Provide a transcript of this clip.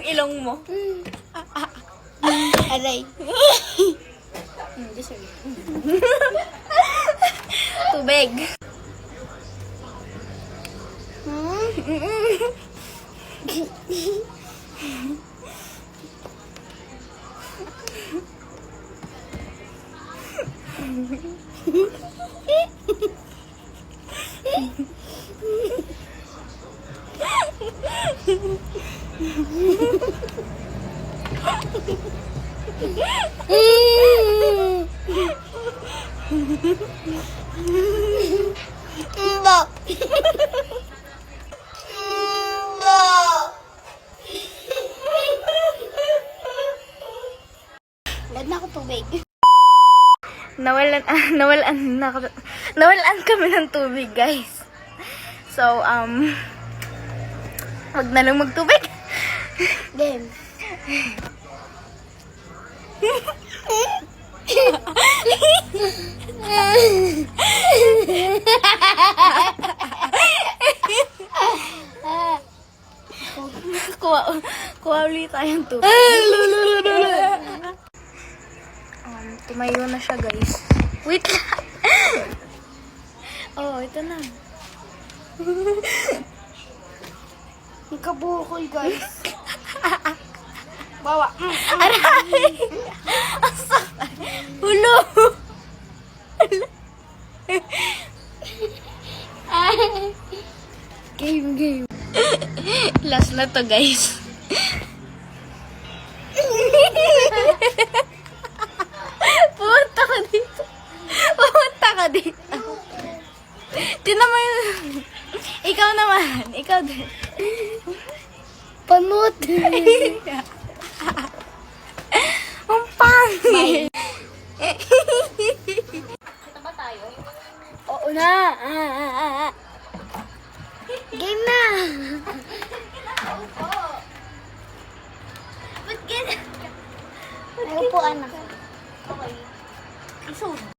Ilong mo. Aray. Tubig. Mbo. Lad na ako tubig. Nawalan kami ng tubig, guys. So, wag na lang magtubig. Game. Kuha ulit tayong tubig. Tumayo na siya, guys. Wait lang. Oh, ito na. Ang kabukoy, guys. Bawa. Aray! Ang sakit. Hulo! Game. Last na to, guys. Pumunta ka dito. Pumunta ka dito. Tinan mo yun. Ikaw naman. Ikaw din. Panot. Ang pangit. Oo na. Game na. Ba't ganyan? Ano po, anak? Okay. Iso.